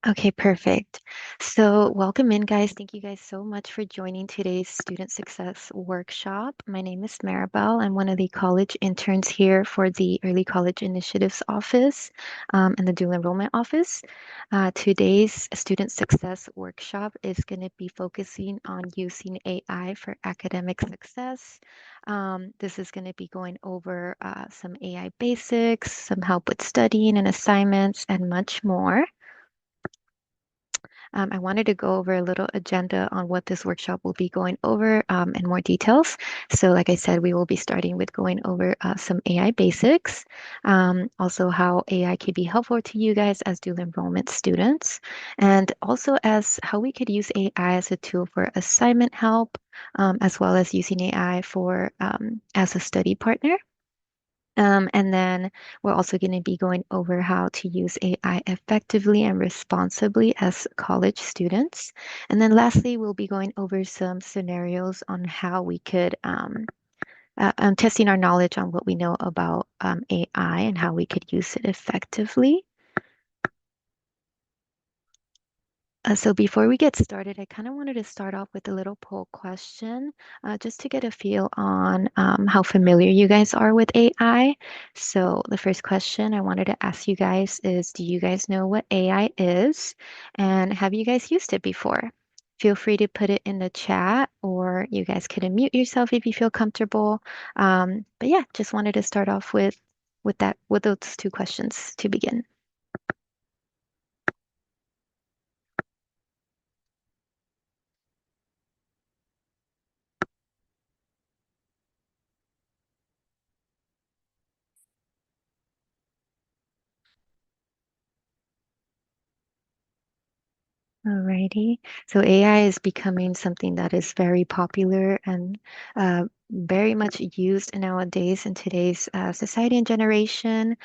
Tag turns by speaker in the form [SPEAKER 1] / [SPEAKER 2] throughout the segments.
[SPEAKER 1] Okay, perfect. So, welcome in, guys. Thank you guys so much for joining today's Student Success Workshop. My name is Maribel. I'm one of the college interns here for the Early College Initiatives Office and the Dual Enrollment Office. Today's Student Success Workshop is going to be focusing on using AI for academic success. This is going to be going over some AI basics, some help with studying and assignments, and much more. I wanted to go over a little agenda on what this workshop will be going over in more details. So, like I said, we will be starting with going over some AI basics, also how AI could be helpful to you guys as dual enrollment students, and also as how we could use AI as a tool for assignment help, as well as using AI for as a study partner. And then we're also going to be going over how to use AI effectively and responsibly as college students. And then lastly, we'll be going over some scenarios on how we could testing our knowledge on what we know about AI and how we could use it effectively. So before we get started, I kind of wanted to start off with a little poll question, just to get a feel on how familiar you guys are with AI. So the first question I wanted to ask you guys is, do you guys know what AI is? And have you guys used it before? Feel free to put it in the chat, or you guys can unmute yourself if you feel comfortable. But yeah, just wanted to start off with those two questions to begin. Alrighty. So AI is becoming something that is very popular and very much used nowadays in today's society and generation.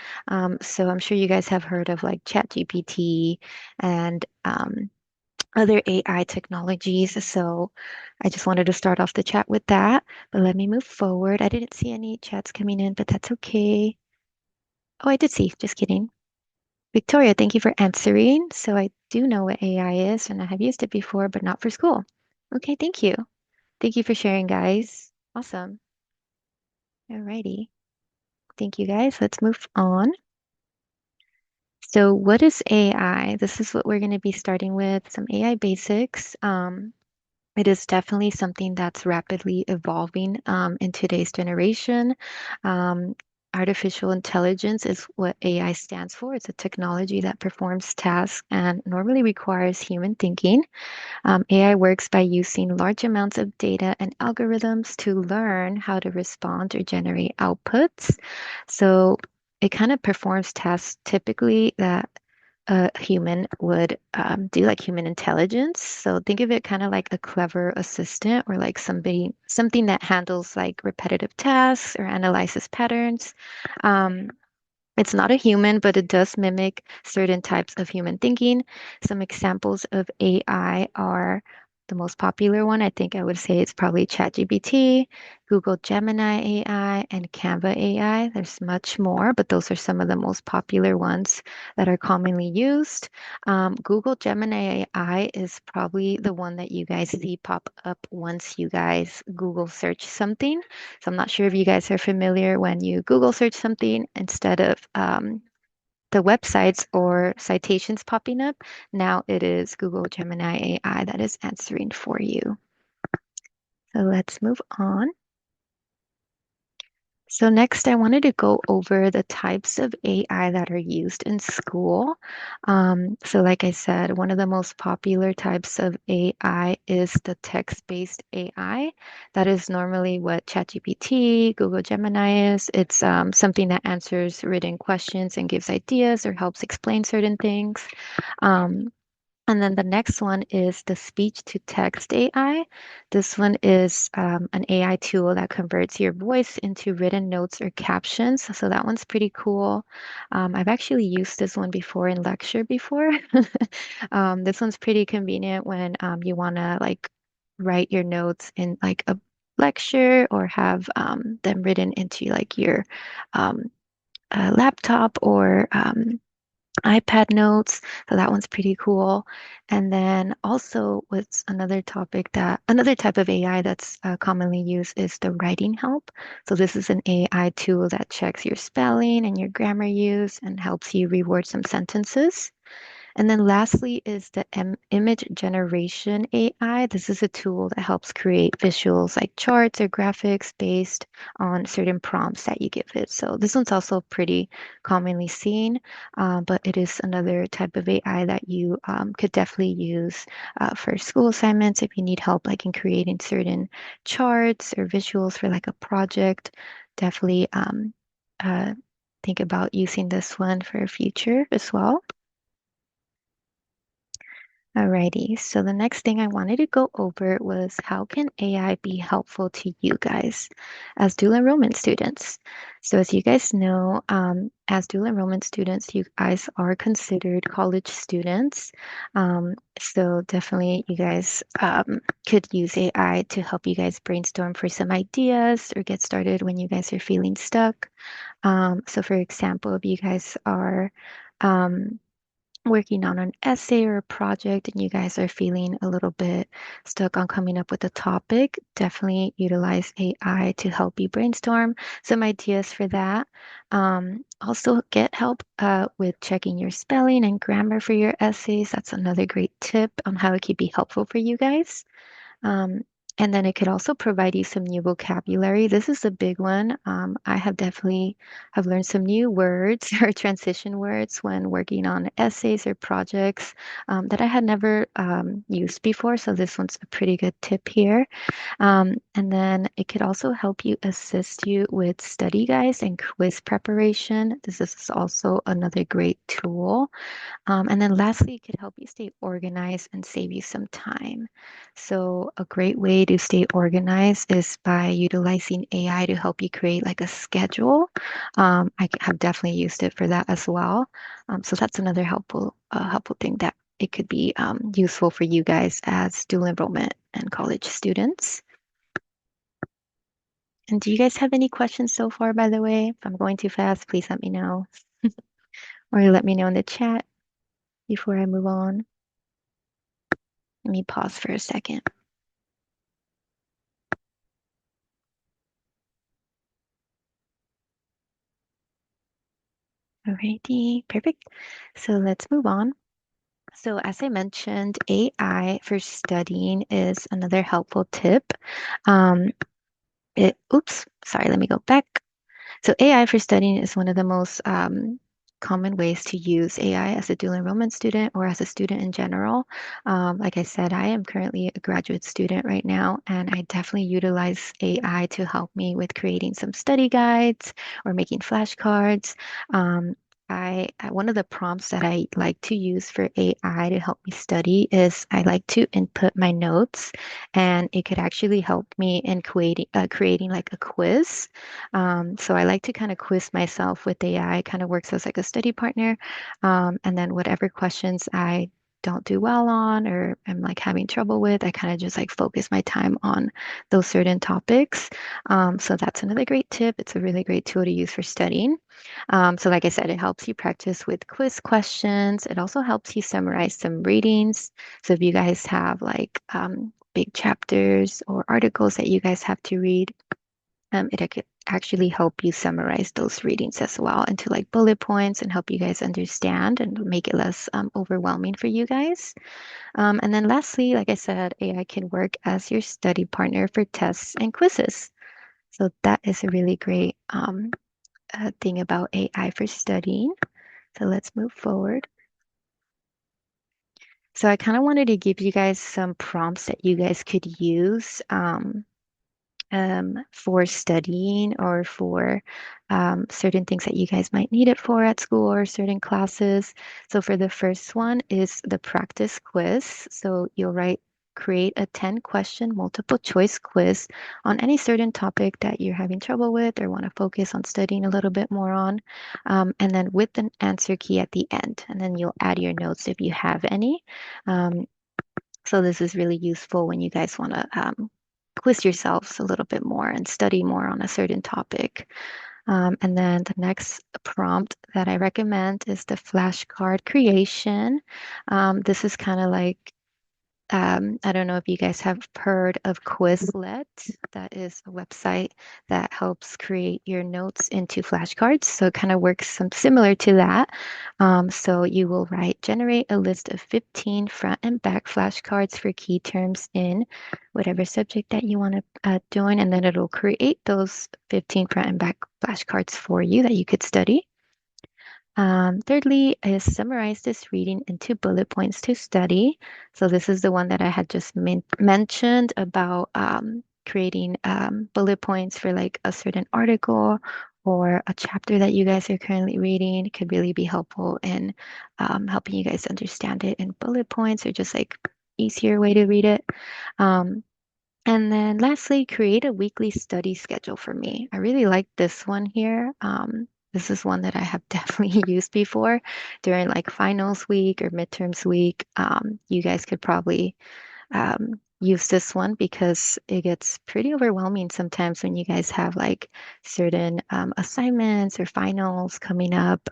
[SPEAKER 1] So I'm sure you guys have heard of like ChatGPT and other AI technologies. So I just wanted to start off the chat with that. But let me move forward. I didn't see any chats coming in, but that's okay. Oh, I did see. Just kidding. Victoria, thank you for answering. So I do know what AI is, and I have used it before, but not for school. Okay, thank you. Thank you for sharing, guys. Awesome. Alrighty. Thank you, guys. Let's move on. So, what is AI? This is what we're going to be starting with, some AI basics. It is definitely something that's rapidly evolving in today's generation. Um, Artificial intelligence is what AI stands for. It's a technology that performs tasks and normally requires human thinking. AI works by using large amounts of data and algorithms to learn how to respond or generate outputs. So it kind of performs tasks typically that a human would do, like human intelligence. So think of it kind of like a clever assistant or like something that handles like repetitive tasks or analyzes patterns. Um, it's not a human, but it does mimic certain types of human thinking. Some examples of AI are the most popular one. I think I would say it's probably ChatGPT, Google Gemini AI, and Canva AI. There's much more, but those are some of the most popular ones that are commonly used. Google Gemini AI is probably the one that you guys see pop up once you guys Google search something. So I'm not sure if you guys are familiar when you Google search something instead of the websites or citations popping up. Now it is Google Gemini AI that is answering for you. So let's move on. So next, I wanted to go over the types of AI that are used in school. So like I said, one of the most popular types of AI is the text-based AI. That is normally what ChatGPT, Google Gemini is. It's something that answers written questions and gives ideas or helps explain certain things. Um, and then the next one is the speech to text AI. This one is an AI tool that converts your voice into written notes or captions. So that one's pretty cool. I've actually used this one before in lecture before. This one's pretty convenient when you want to like write your notes in like a lecture or have them written into like your um, laptop or iPad notes. So that one's pretty cool. And then also what's another type of AI that's commonly used is the writing help. So this is an AI tool that checks your spelling and your grammar use and helps you reword some sentences. And then lastly is the image generation AI. This is a tool that helps create visuals like charts or graphics based on certain prompts that you give it. So this one's also pretty commonly seen, but it is another type of AI that you could definitely use for school assignments if you need help, like in creating certain charts or visuals for like a project. Definitely uh, think about using this one for future as well. Alrighty, so the next thing I wanted to go over was how can AI be helpful to you guys as dual enrollment students? So as you guys know, as dual enrollment students, you guys are considered college students. So definitely you guys could use AI to help you guys brainstorm for some ideas or get started when you guys are feeling stuck. So for example, if you guys are um, working on an essay or a project and you guys are feeling a little bit stuck on coming up with a topic, definitely utilize AI to help you brainstorm some ideas for that. Also, get help with checking your spelling and grammar for your essays. That's another great tip on how it could be helpful for you guys. Um, and then it could also provide you some new vocabulary. This is a big one. I have definitely have learned some new words or transition words when working on essays or projects that I had never used before. So this one's a pretty good tip here. And then it could also help you assist you with study guides and quiz preparation. This is also another great tool. And then lastly, it could help you stay organized and save you some time. So a great way to stay organized is by utilizing AI to help you create like a schedule. Have definitely used it for that as well. So that's another helpful thing that it could be useful for you guys as dual enrollment and college students. And do you guys have any questions so far, by the way? If I'm going too fast, please let me know. Or let me know in the chat before I move on. Let me pause for a second. Alrighty, perfect. So let's move on. So as I mentioned, AI for studying is another helpful tip. Um, oops, sorry, let me go back. So AI for studying is one of the most common ways to use AI as a dual enrollment student or as a student in general. Like I said, I am currently a graduate student right now, and I definitely utilize AI to help me with creating some study guides or making flashcards. One of the prompts that I like to use for AI to help me study is I like to input my notes, and it could actually help me in creating like a quiz. So I like to kind of quiz myself with AI. It kind of works as like a study partner. And then whatever questions I don't do well on or I'm like having trouble with, I kind of just like focus my time on those certain topics. So that's another great tip. It's a really great tool to use for studying. So like I said, it helps you practice with quiz questions. It also helps you summarize some readings. So if you guys have like big chapters or articles that you guys have to read, it could actually help you summarize those readings as well into like bullet points and help you guys understand and make it less overwhelming for you guys. And then lastly, like I said, AI can work as your study partner for tests and quizzes. So that is a really great thing about AI for studying. So let's move forward. So I kind of wanted to give you guys some prompts that you guys could use. For studying or for certain things that you guys might need it for at school or certain classes. So for the first one is the practice quiz. So create a 10-question multiple choice quiz on any certain topic that you're having trouble with or want to focus on studying a little bit more on. And then with an answer key at the end. And then you'll add your notes if you have any. Um, so this is really useful when you guys want to quiz yourselves a little bit more and study more on a certain topic. And then the next prompt that I recommend is the flashcard creation. This is kind of like I don't know if you guys have heard of Quizlet. That is a website that helps create your notes into flashcards. So it kind of works some similar to that. So you will generate a list of 15 front and back flashcards for key terms in whatever subject that you want to join, and then it'll create those 15 front and back flashcards for you that you could study. Thirdly, is summarize this reading into bullet points to study. So this is the one that I had just mentioned about creating bullet points for like a certain article or a chapter that you guys are currently reading. It could really be helpful in helping you guys understand it in bullet points or just like easier way to read it. Um, and then lastly, create a weekly study schedule for me. I really like this one here. This is one that I have definitely used before during like finals week or midterms week. You guys could probably use this one because it gets pretty overwhelming sometimes when you guys have like certain assignments or finals coming up.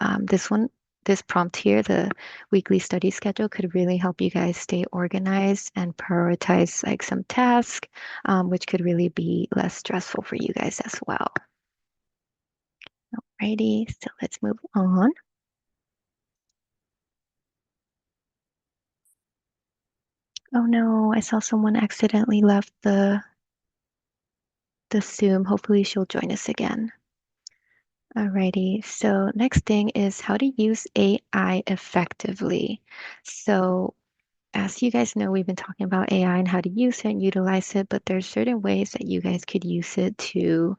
[SPEAKER 1] This prompt here, the weekly study schedule, could really help you guys stay organized and prioritize like some tasks, which could really be less stressful for you guys as well. Alrighty, so let's move on. Oh no, I saw someone accidentally left the Zoom. Hopefully she'll join us again. Alrighty, so next thing is how to use AI effectively. So as you guys know, we've been talking about AI and how to use it and utilize it, but there's certain ways that you guys could use it to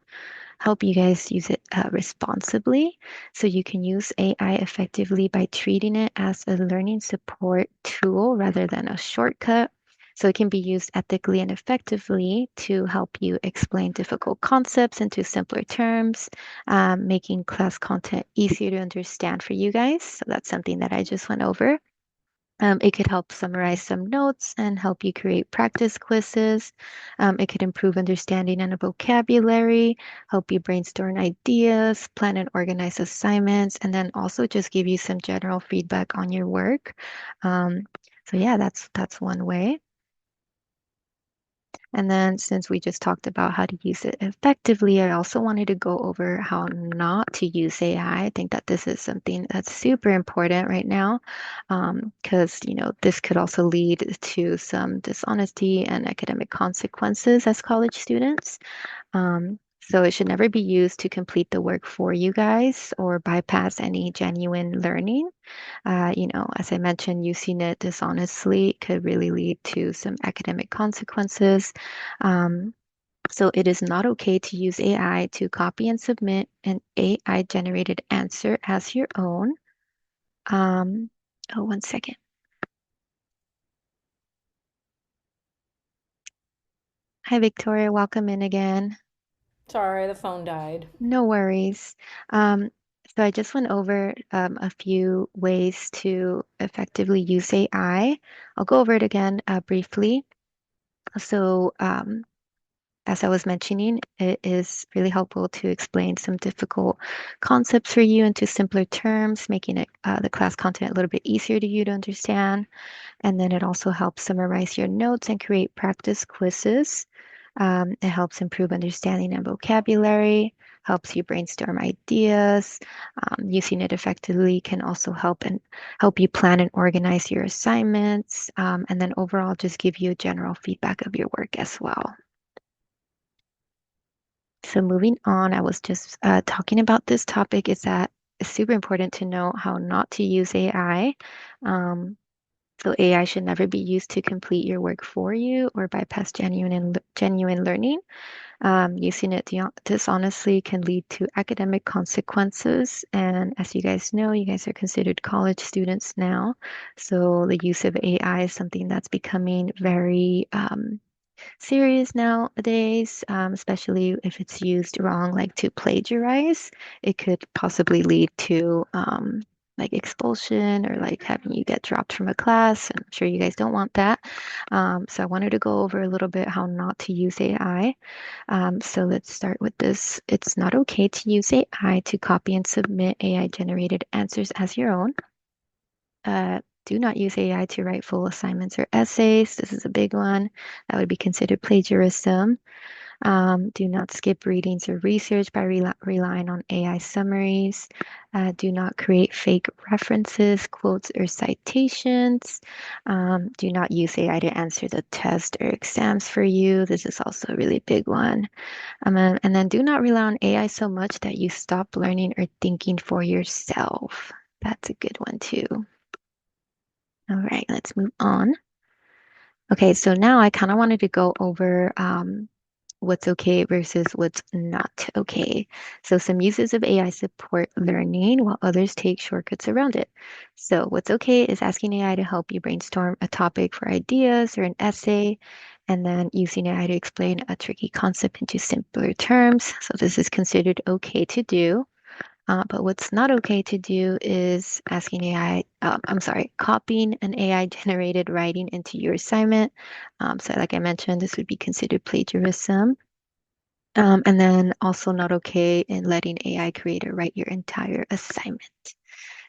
[SPEAKER 1] help you guys use it responsibly. So you can use AI effectively by treating it as a learning support tool rather than a shortcut. So it can be used ethically and effectively to help you explain difficult concepts into simpler terms, making class content easier to understand for you guys. So that's something that I just went over. It could help summarize some notes and help you create practice quizzes. It could improve understanding and vocabulary, help you brainstorm ideas, plan and organize assignments, and then also just give you some general feedback on your work. Um, so yeah, that's one way. And then since we just talked about how to use it effectively, I also wanted to go over how not to use AI. I think that this is something that's super important right now, because this could also lead to some dishonesty and academic consequences as college students. So it should never be used to complete the work for you guys or bypass any genuine learning. As I mentioned, using it dishonestly could really lead to some academic consequences. Um, so it is not okay to use AI to copy and submit an AI generated answer as your own. Um, oh, one second. Hi, Victoria. Welcome in again.
[SPEAKER 2] Sorry, the phone died.
[SPEAKER 1] No worries. Um, so I just went over a few ways to effectively use AI. I'll go over it again briefly. So, as I was mentioning, it is really helpful to explain some difficult concepts for you into simpler terms, making the class content a little bit easier to you to understand. And then it also helps summarize your notes and create practice quizzes. It helps improve understanding and vocabulary, helps you brainstorm ideas. Using it effectively can also help you plan and organize your assignments, and then overall just give you a general feedback of your work as well. So moving on, I was just talking about this topic is that it's super important to know how not to use AI. Um, so AI should never be used to complete your work for you or bypass genuine learning. Using it dishonestly can lead to academic consequences. And as you guys know, you guys are considered college students now. So the use of AI is something that's becoming very serious nowadays, especially if it's used wrong, like to plagiarize. It could possibly lead to like expulsion or like having you get dropped from a class. And I'm sure you guys don't want that. So I wanted to go over a little bit how not to use AI. So let's start with this. It's not okay to use AI to copy and submit AI generated answers as your own. Do not use AI to write full assignments or essays. This is a big one. That would be considered plagiarism. Do not skip readings or research by relying on AI summaries. Do not create fake references, quotes, or citations. Do not use AI to answer the test or exams for you. This is also a really big one. And then do not rely on AI so much that you stop learning or thinking for yourself. That's a good one too. All right, let's move on. Okay, so now I kind of wanted to go over what's okay versus what's not okay. So some uses of AI support learning while others take shortcuts around it. So what's okay is asking AI to help you brainstorm a topic for ideas or an essay, and then using AI to explain a tricky concept into simpler terms. So this is considered okay to do. But what's not okay to do is asking AI, I'm sorry, copying an AI generated writing into your assignment. So, like I mentioned, this would be considered plagiarism. And then also not okay in letting AI create or write your entire assignment.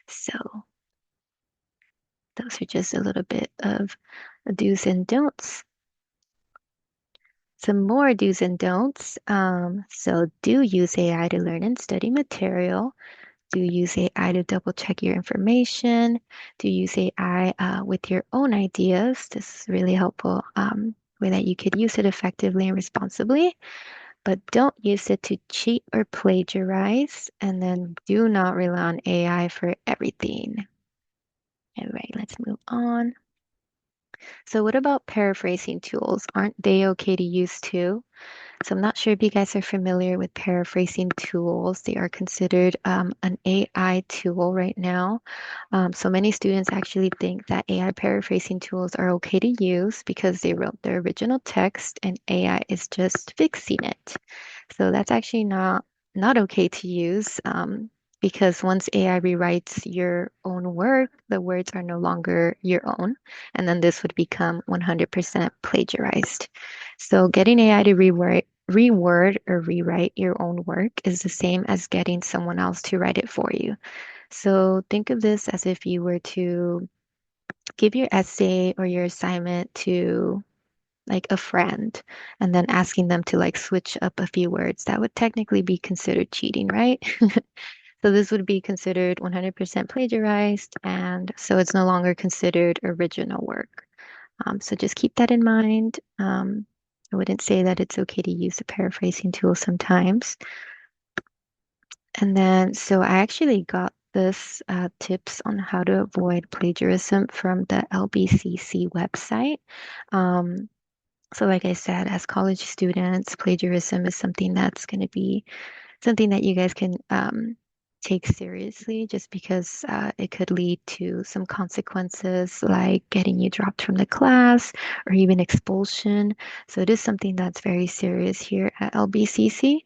[SPEAKER 1] So, those are just a little bit of do's and don'ts. Some more do's and don'ts. So, do use AI to learn and study material. Do use AI to double check your information? Do use AI with your own ideas? This is really helpful way that you could use it effectively and responsibly, but don't use it to cheat or plagiarize. And then do not rely on AI for everything. All right, let's move on. So, what about paraphrasing tools? Aren't they okay to use too? So I'm not sure if you guys are familiar with paraphrasing tools. They are considered an AI tool right now. So many students actually think that AI paraphrasing tools are okay to use because they wrote the original text and AI is just fixing it. So that's actually not okay to use because once AI rewrites your own work, the words are no longer your own, and then this would become 100% plagiarized. So getting AI to reword or rewrite your own work is the same as getting someone else to write it for you. So think of this as if you were to give your essay or your assignment to like a friend and then asking them to like switch up a few words. That would technically be considered cheating, right? So this would be considered 100% plagiarized, and so it's no longer considered original work. So just keep that in mind. I wouldn't say that it's okay to use a paraphrasing tool sometimes. And then, so I actually got this tips on how to avoid plagiarism from the LBCC website. Um, so, like I said, as college students, plagiarism is something that's going to be something that you guys can take seriously just because it could lead to some consequences like getting you dropped from the class or even expulsion. So it is something that's very serious here at LBCC.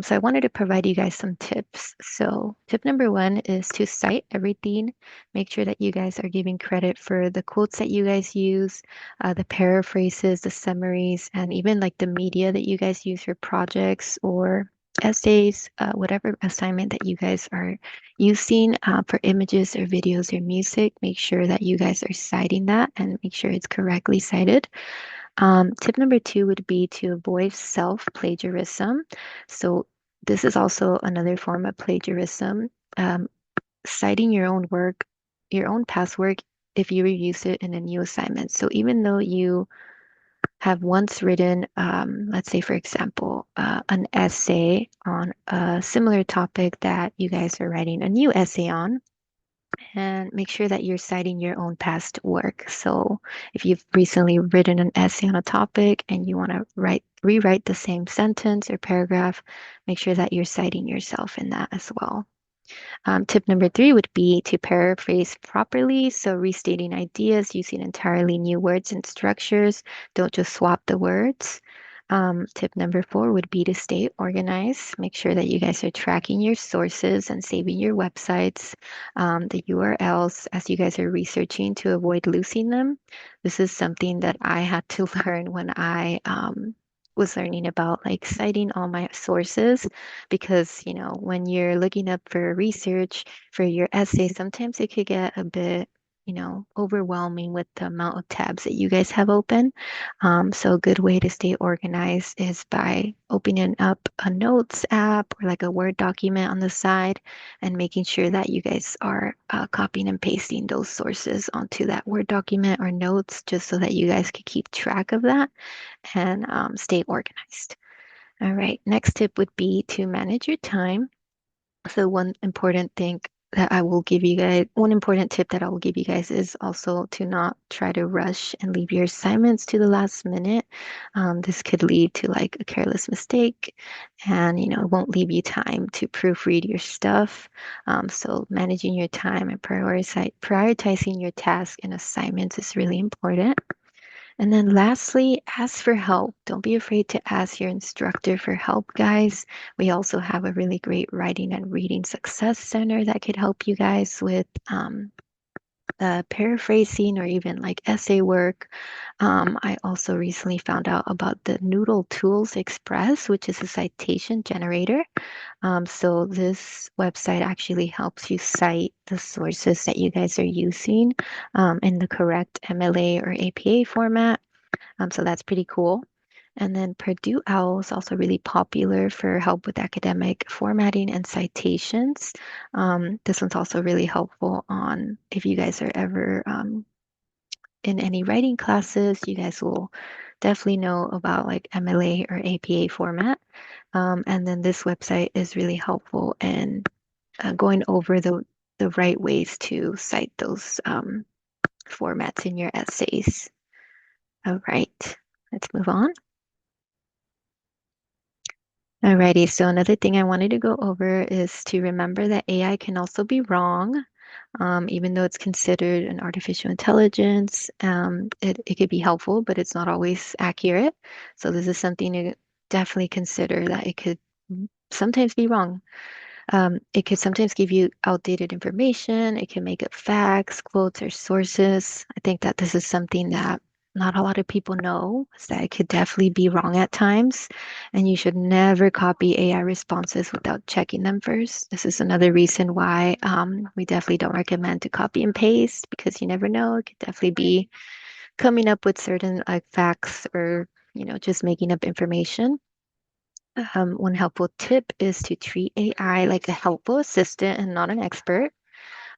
[SPEAKER 1] So I wanted to provide you guys some tips. So tip number one is to cite everything. Make sure that you guys are giving credit for the quotes that you guys use, the paraphrases, the summaries, and even like the media that you guys use for projects or essays, whatever assignment that you guys are using for images or videos or music, make sure that you guys are citing that and make sure it's correctly cited. Tip number two would be to avoid self-plagiarism. So this is also another form of plagiarism. Um, Citing your own work, your own past work, if you reuse it in a new assignment. So even though you have once written, let's say, for example, an essay on a similar topic that you guys are writing a new essay on, and make sure that you're citing your own past work. So if you've recently written an essay on a topic and you want to rewrite the same sentence or paragraph, make sure that you're citing yourself in that as well. Tip number three would be to paraphrase properly. So, restating ideas using entirely new words and structures. Don't just swap the words. Tip number four would be to stay organized. Make sure that you guys are tracking your sources and saving your websites, the URLs as you guys are researching to avoid losing them. This is something that I had to learn when I was learning about like citing all my sources because, when you're looking up for research for your essay, sometimes it could get a bit, overwhelming with the amount of tabs that you guys have open. So a good way to stay organized is by opening up a notes app or like a Word document on the side and making sure that you guys are copying and pasting those sources onto that Word document or notes just so that you guys can keep track of that and stay organized. All right, next tip would be to manage your time. So one important tip that I will give you guys is also to not try to rush and leave your assignments to the last minute. This could lead to like a careless mistake and, it won't leave you time to proofread your stuff. So managing your time and prioritizing your tasks and assignments is really important. And then lastly, ask for help. Don't be afraid to ask your instructor for help, guys. We also have a really great writing and reading success center that could help you guys with paraphrasing or even like essay work. I also recently found out about the Noodle Tools Express, which is a citation generator. So this website actually helps you cite the sources that you guys are using in the correct MLA or APA format. So that's pretty cool. And then Purdue OWL is also really popular for help with academic formatting and citations. This one's also really helpful on if you guys are ever in any writing classes, you guys will definitely know about like MLA or APA format. And then this website is really helpful in going over the right ways to cite those formats in your essays. All right, let's move on. Alrighty, so another thing I wanted to go over is to remember that AI can also be wrong. Even though it's considered an artificial intelligence, it could be helpful, but it's not always accurate. So this is something to definitely consider that it could sometimes be wrong. It could sometimes give you outdated information. It can make up facts, quotes, or sources. I think that this is something that not a lot of people know, is that it could definitely be wrong at times. And you should never copy AI responses without checking them first. This is another reason why we definitely don't recommend to copy and paste because you never know. It could definitely be coming up with certain facts or, just making up information. One helpful tip is to treat AI like a helpful assistant and not an expert.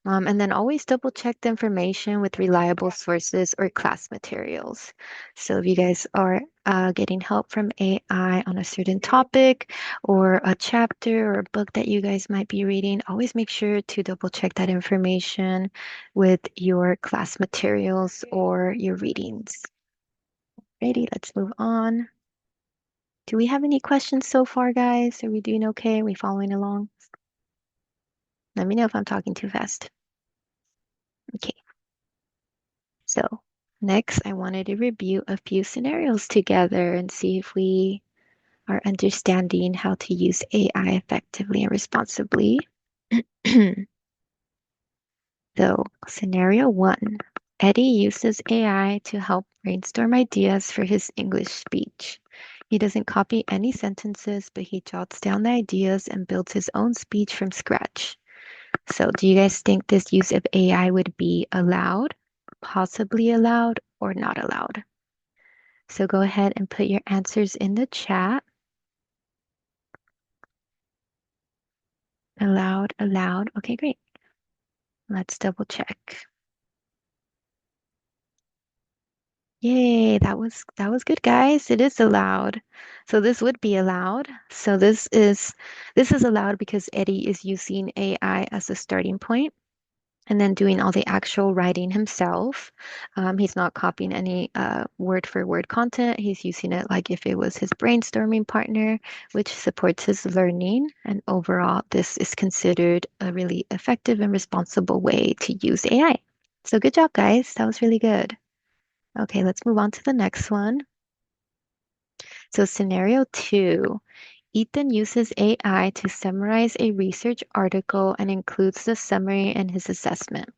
[SPEAKER 1] And then always double check the information with reliable sources or class materials. So if you guys are getting help from AI on a certain topic or a chapter or a book that you guys might be reading, always make sure to double check that information with your class materials or your readings. Ready, let's move on. Do we have any questions so far, guys? Are we doing okay? Are we following along? Let me know if I'm talking too fast. Okay, so next I wanted to review a few scenarios together and see if we are understanding how to use AI effectively and responsibly. So, scenario one, Eddie uses AI to help brainstorm ideas for his English speech. He doesn't copy any sentences, but he jots down the ideas and builds his own speech from scratch. So, do you guys think this use of AI would be allowed, possibly allowed, or not allowed? So, go ahead and put your answers in the chat. Allowed, allowed. Okay, great. Let's double check. Yay, that was good, guys. It is allowed. So this would be allowed. So this is allowed because Eddie is using AI as a starting point and then doing all the actual writing himself. He's not copying any word for word content. He's using it like if it was his brainstorming partner, which supports his learning. And overall, this is considered a really effective and responsible way to use AI. So good job, guys. That was really good. Okay, let's move on to the next one. So scenario two, Ethan uses AI to summarize a research article and includes the summary in his assessment.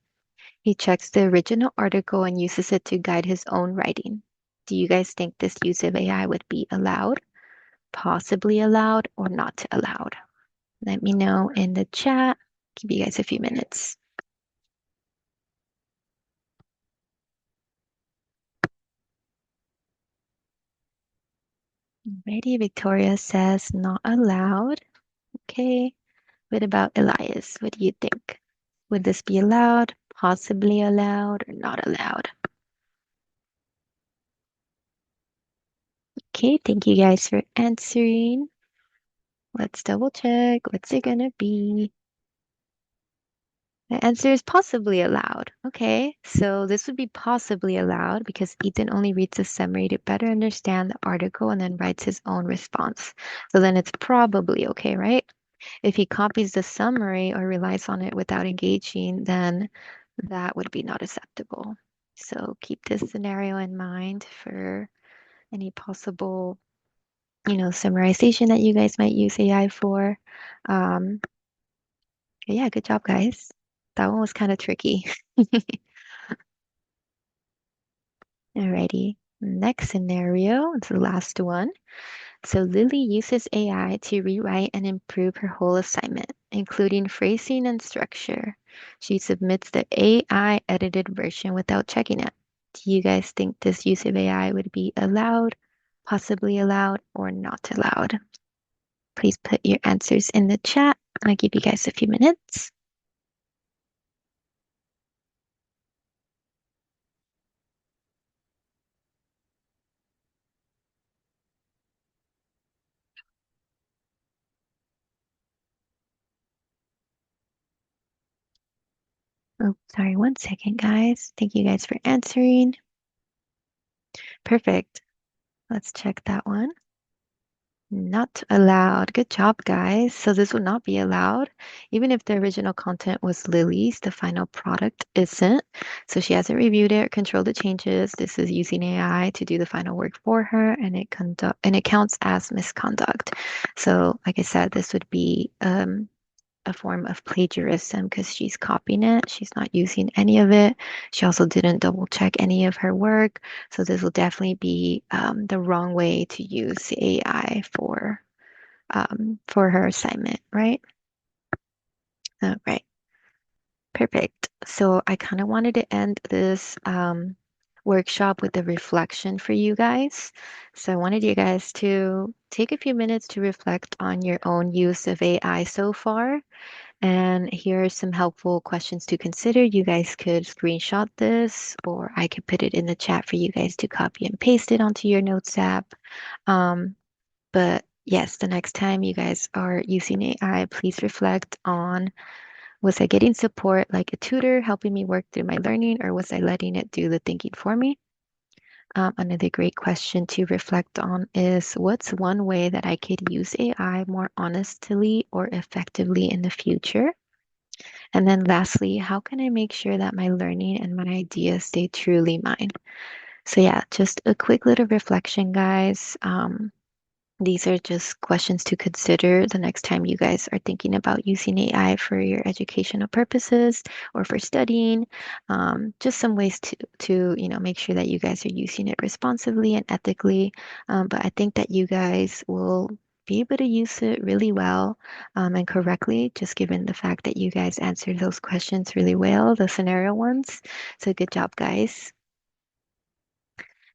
[SPEAKER 1] He checks the original article and uses it to guide his own writing. Do you guys think this use of AI would be allowed, possibly allowed, or not allowed? Let me know in the chat. Give you guys a few minutes. Alrighty, Victoria says not allowed. Okay. What about Elias? What do you think? Would this be allowed, possibly allowed, or not allowed? Okay, thank you guys for answering. Let's double check. What's it gonna be? The answer is possibly allowed. Okay, so this would be possibly allowed because Ethan only reads the summary to better understand the article and then writes his own response. So then it's probably okay, right? If he copies the summary or relies on it without engaging, then that would be not acceptable. So keep this scenario in mind for any possible, summarization that you guys might use AI for. Um, yeah, good job, guys. That one was kind of tricky. Alrighty. Next scenario, it's the last one. So Lily uses AI to rewrite and improve her whole assignment, including phrasing and structure. She submits the AI edited version without checking it. Do you guys think this use of AI would be allowed, possibly allowed, or not allowed? Please put your answers in the chat. I'll give you guys a few minutes. Oh, sorry, one second, guys. Thank you guys for answering. Perfect. Let's check that one. Not allowed. Good job, guys. So this would not be allowed. Even if the original content was Lily's, the final product isn't. So she hasn't reviewed it or controlled the changes. This is using AI to do the final work for her, and it counts as misconduct. So, like I said, this would be a form of plagiarism because she's copying it. She's not using any of it. She also didn't double check any of her work. So this will definitely be the wrong way to use AI for her assignment, right? All right, perfect. So I kind of wanted to end this workshop with a reflection for you guys. So I wanted you guys to take a few minutes to reflect on your own use of AI so far. And here are some helpful questions to consider. You guys could screenshot this, or I could put it in the chat for you guys to copy and paste it onto your Notes app. But yes, the next time you guys are using AI, please reflect on, was I getting support like a tutor helping me work through my learning, or was I letting it do the thinking for me? Another great question to reflect on is, what's one way that I could use AI more honestly or effectively in the future? And then lastly, how can I make sure that my learning and my ideas stay truly mine? So yeah, just a quick little reflection, guys. These are just questions to consider the next time you guys are thinking about using AI for your educational purposes or for studying. Just some ways to make sure that you guys are using it responsibly and ethically. But I think that you guys will be able to use it really well and correctly, just given the fact that you guys answered those questions really well, the scenario ones. So good job, guys.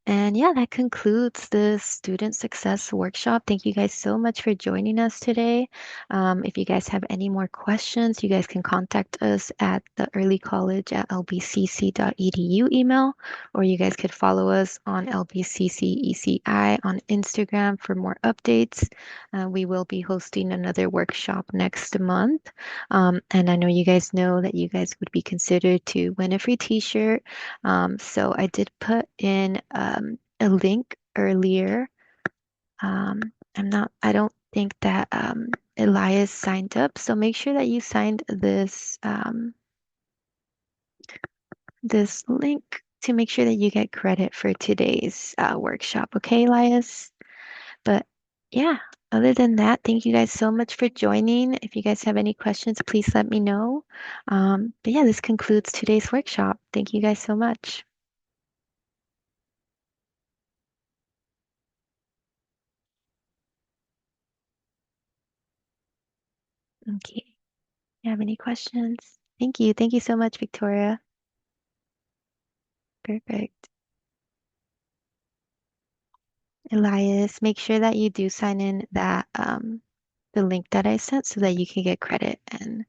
[SPEAKER 1] And yeah, that concludes the Student Success Workshop. Thank you guys so much for joining us today. If you guys have any more questions, you guys can contact us at the early college at lbcc.edu email, or you guys could follow us on lbcceci on Instagram for more updates. We will be hosting another workshop next month. And I know you guys know that you guys would be considered to win a free t-shirt. So I did put in a link earlier. I don't think that Elias signed up. So make sure that you signed this link to make sure that you get credit for today's workshop. Okay, Elias? But yeah, other than that, thank you guys so much for joining. If you guys have any questions, please let me know. But yeah, this concludes today's workshop. Thank you guys so much. Okay. You have any questions? Thank you. Thank you so much, Victoria. Perfect. Elias, make sure that you do sign in that the link that I sent so that you can get credit and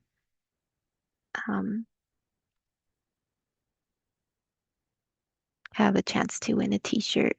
[SPEAKER 1] um, have a chance to win a t-shirt.